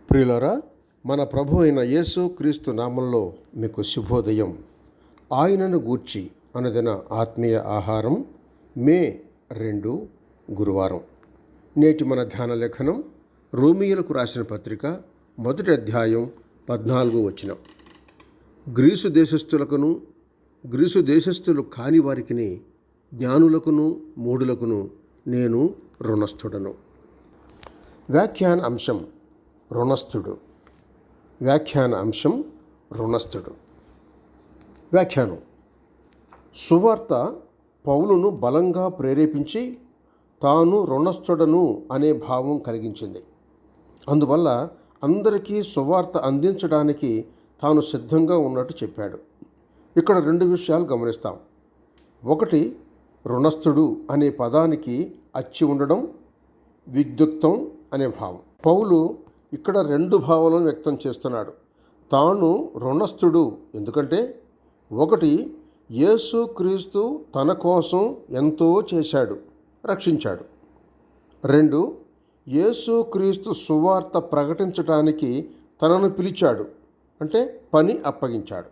ప్రియులారా, మన ప్రభు అయిన యేసు క్రీస్తు నామంలో మీకు శుభోదయం. ఆయనను గూర్చి అనుదిన ఆత్మీయ ఆహారం మే 2 గురువారం. నేటి మన ధ్యాన లేఖనం రోమీయులకు రాసిన పత్రిక 1వ అధ్యాయం 14వ వచనం. గ్రీసు దేశస్థులకును గ్రీసు దేశస్థులు కాని వారికిని జ్ఞానులకును మూఢులకును నేను రుణస్థుడను. వ్యాఖ్యాన అంశం రుణస్థుడు. వ్యాఖ్యాన అంశం రుణస్థుడు. వ్యాఖ్యానం: సువార్త పౌలును బలంగా ప్రేరేపించి తాను రుణస్థుడను అనే భావం కలిగించింది. అందువల్ల అందరికీ సువార్త అందించడానికి తాను సిద్ధంగా ఉన్నట్టు చెప్పాడు. ఇక్కడ 2 విషయాలు గమనిస్తాం. ఒకటి, రుణస్థుడు అనే పదానికి అచ్చి ఉండడం, విద్యుక్తం అనే భావం. పౌలు ఇక్కడ 2 భావాలను వ్యక్తం చేస్తున్నాడు. తాను రుణస్థుడు ఎందుకంటే, ఒకటి, యేసు క్రీస్తు తన కోసం ఎంతో చేశాడు, రక్షించాడు. 2, యేసు క్రీస్తు సువార్త ప్రకటించటానికి తనను పిలిచాడు, అంటే పని అప్పగించాడు.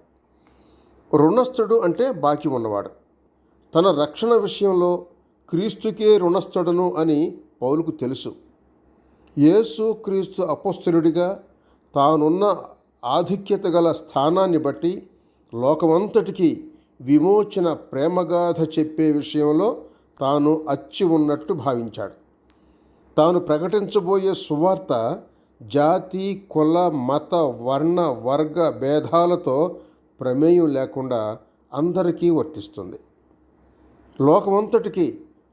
రుణస్థుడు అంటే బాకీ ఉన్నవాడు. తన రక్షణ విషయంలో క్రీస్తుకే రుణస్థుడను అని పౌలుకు తెలుసు. యేసు క్రీస్తు అపొస్తలుడిగా తానున్న ఆధిక్యత గల స్థానాన్ని బట్టి లోకమంతటికీ విమోచన ప్రేమగాథ చెప్పే విషయంలో తాను అచ్చి ఉన్నట్టు భావించాడు. తాను ప్రకటించబోయే సువార్త జాతి, కుల, మత, వర్ణ, వర్గ భేదాలతో ప్రమేయం లేకుండా అందరికీ వర్తిస్తుంది. లోకమంతటికి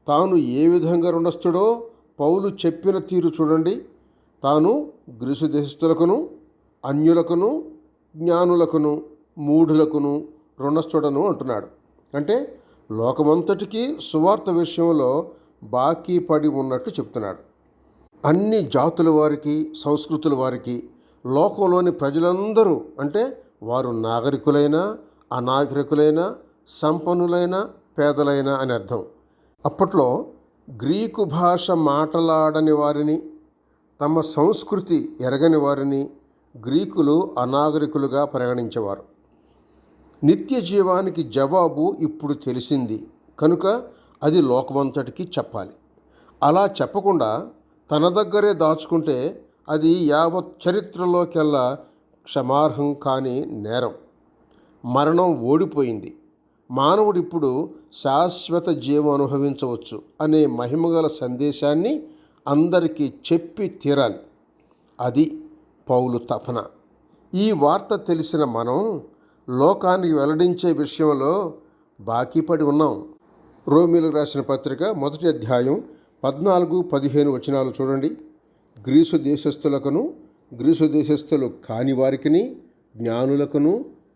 తాను ఏ విధంగా రుణస్థుడో పౌలు చెప్పిన తీరు చూడండి. తాను గ్రీసు దేశస్థులకును అన్యులకును జ్ఞానులకును మూఢులకును రుణస్థుడను అంటున్నాడు. అంటే లోకమంతటికీ సువార్త విషయంలో బాకీ పడి ఉన్నట్టు చెప్తున్నాడు. అన్ని జాతుల వారికి, సంస్కృతుల వారికి, లోకంలోని ప్రజలందరూ, అంటే వారు నాగరికులైనా అనాగరికులైనా సంపన్నులైనా పేదలైనా అని అర్థం. అప్పట్లో గ్రీకు భాష మాట్లాడని వారిని, తమ సంస్కృతి ఎరగని వారిని గ్రీకులు అనాగరికులుగా పరిగణించేవారు. నిత్య జీవానికి జవాబు ఇప్పుడు తెలిసింది కనుక అది లోకమంతటికి చెప్పాలి. అలా చెప్పకుండా తన దగ్గరే దాచుకుంటే అది యావత్ చరిత్రలోకెల్లా క్షమార్హం కాని నేరం. మరణం ఓడిపోయింది, మానవుడు ఇప్పుడు శాశ్వత జీవం అనుభవించవచ్చు అనే మహిమగల సందేశాన్ని అందరికీ చెప్పి తీరాలి. అది పౌలు తపన. ఈ వార్త తెలిసిన మనం లోకానికి వెల్లడించే విషయంలో బాకీ పడి ఉన్నాం. రోమీయులకు రాసిన పత్రిక 1వ అధ్యాయం 14-15 వచనాలు చూడండి. గ్రీసు దేశస్థులకును గ్రీసు దేశస్థులు కాని వారికిని జ్ఞానులకును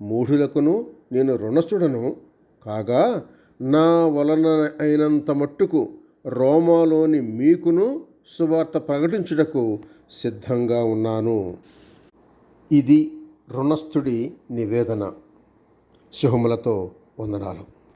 మూఢులకును నేను రుణస్థుడను కాగా, నా వలన అయినంత మట్టుకు రోమాలోని మీకును సువార్త ప్రకటించుటకు సిద్ధంగా ఉన్నాను. ఇది రుణస్థుడి నివేదన. శుభములతో వందనాలు.